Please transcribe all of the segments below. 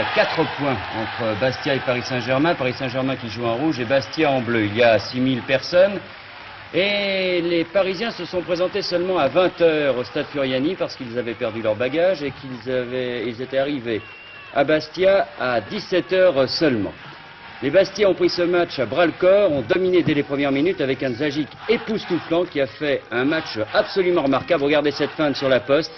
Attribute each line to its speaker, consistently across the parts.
Speaker 1: a 4 points entre Bastia et Paris Saint-Germain. Paris Saint-Germain qui joue en rouge et Bastia en bleu. Il y a 6000 personnes. Et les Parisiens se sont présentés seulement à 20h au Stade Furiani parce qu'ils avaient perdu leur bagage et qu'ils étaient arrivés à Bastia à 17h seulement. Les Bastiais ont pris ce match à bras-le-corps, ont dominé dès les premières minutes avec un Zagic époustouflant qui a fait un match absolument remarquable. Regardez cette feinte sur la poste.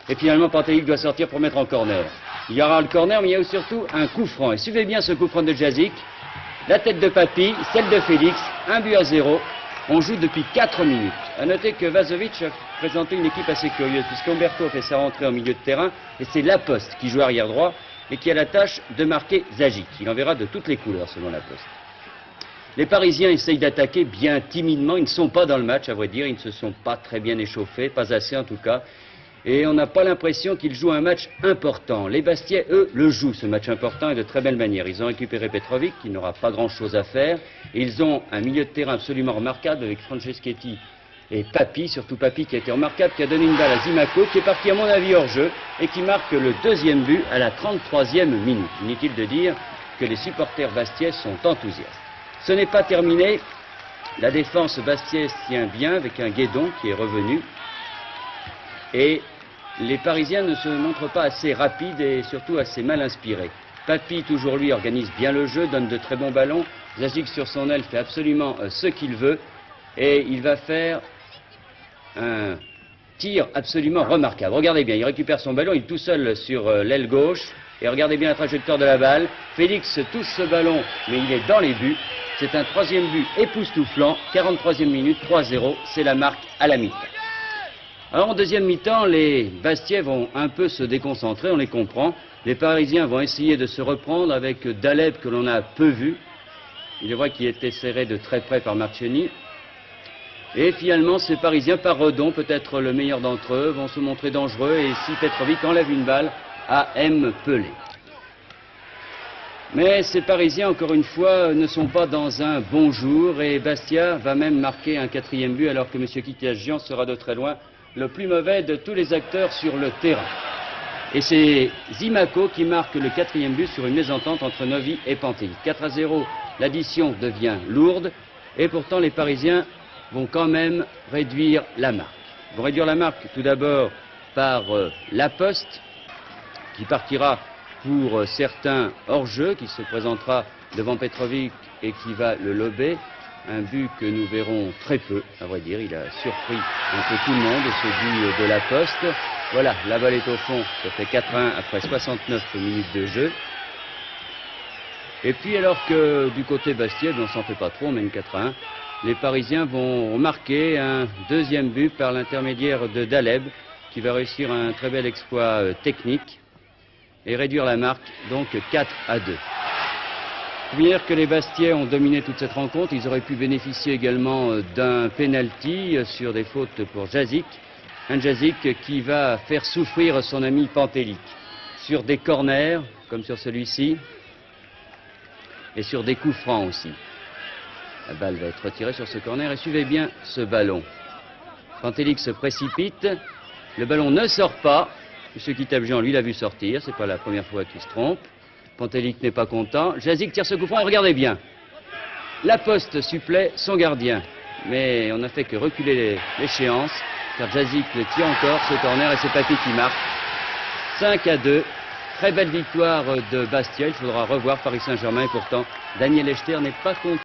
Speaker 1: Et finalement, Pantelic doit sortir pour mettre en corner. Il y aura le corner, mais il y a surtout un coup franc. Et suivez bien ce coup franc de Jazic. La tête de Papy, celle de Félix, 1-0. On joue depuis 4 minutes. À noter que Vazovic a présenté une équipe assez curieuse, puisqu'Umberto fait sa rentrée en milieu de terrain, et c'est Laposte qui joue arrière droit, et qui a la tâche de marquer Zagic. Il en verra de toutes les couleurs, selon Laposte. Les Parisiens essayent d'attaquer bien timidement. Ils ne sont pas dans le match, à vrai dire. Ils ne se sont pas très bien échauffés, pas assez en tout cas. Et on n'a pas l'impression qu'ils jouent un match important. Les Bastiais, eux, le jouent, ce match important, et de très belle manière. Ils ont récupéré Petrovic, qui n'aura pas grand-chose à faire. Et ils ont un milieu de terrain absolument remarquable avec Franceschetti et Papy, surtout Papy qui a été remarquable, qui a donné une balle à Zimaco, qui est parti à mon avis hors jeu, et qui marque le deuxième but à la 33e minute. Inutile de dire que les supporters bastiais sont enthousiastes. Ce n'est pas terminé. La défense bastiaise tient bien avec un Guédon qui est revenu. Et les Parisiens ne se montrent pas assez rapides et surtout assez mal inspirés. Papy, toujours lui, organise bien le jeu, donne de très bons ballons. Zagic sur son aile fait absolument ce qu'il veut. Et il va faire un tir absolument remarquable. Regardez bien, il récupère son ballon, il est tout seul sur l'aile gauche. Et regardez bien la trajectoire de la balle. Félix touche ce ballon, mais il est dans les buts. C'est un troisième but époustouflant. 43e minute, 3-0. C'est la marque à la mi-temps. Alors en deuxième mi-temps, les Bastiais vont un peu se déconcentrer, on les comprend. Les Parisiens vont essayer de se reprendre avec Daleb que l'on a peu vu. Il est vrai qu'il était serré de très près par Marcheni. Et finalement, ces Parisiens, par Redon, peut-être le meilleur d'entre eux, vont se montrer dangereux. Et si Petrovic enlève une balle à M. Pelé. Mais ces Parisiens, encore une fois, ne sont pas dans un bon jour. Et Bastia va même marquer un 4e but alors que M. Kikyagian sera de très loin le plus mauvais de tous les acteurs sur le terrain. Et c'est Zimaco qui marque le 4e but sur une mésentente entre Novi et Pantelic. 4-0, l'addition devient lourde. Et pourtant, les Parisiens vont quand même réduire la marque. Ils vont réduire la marque tout d'abord par Laposte, qui partira pour certains hors-jeu, qui se présentera devant Petrovic et qui va le lober. Un but que nous verrons très peu, à vrai dire. Il a surpris un peu tout le monde, ce but de Laposte. Voilà, la balle est au fond, ça fait 4-1 après 69 minutes de jeu. Et puis alors que du côté Bastia, on s'en fait pas trop, on mène 4-1. Les Parisiens vont marquer un deuxième but par l'intermédiaire de Daleb, qui va réussir un très bel exploit technique et réduire la marque, donc 4-2. Il faut dire que les Bastiais ont dominé toute cette rencontre. Ils auraient pu bénéficier également d'un penalty sur des fautes pour Jazic. Un Jazic qui va faire souffrir son ami Pantelic sur des corners, comme sur celui-ci, et sur des coups francs aussi. La balle va être retirée sur ce corner et suivez bien ce ballon. Pantelic se précipite, le ballon ne sort pas. M. Kikyagian, lui, l'a vu sortir, c'est pas la première fois qu'il se trompe. Pantelic n'est pas content. Jazic tire ce coup franc et regardez bien. Laposte supplée son gardien. Mais on n'a fait que reculer l'échéance, car Jazic le tire encore, ce corner, et c'est Papy qui marque. 5-2. Très belle victoire de Bastia. Il faudra revoir Paris Saint-Germain et pourtant, Daniel Echter n'est pas content.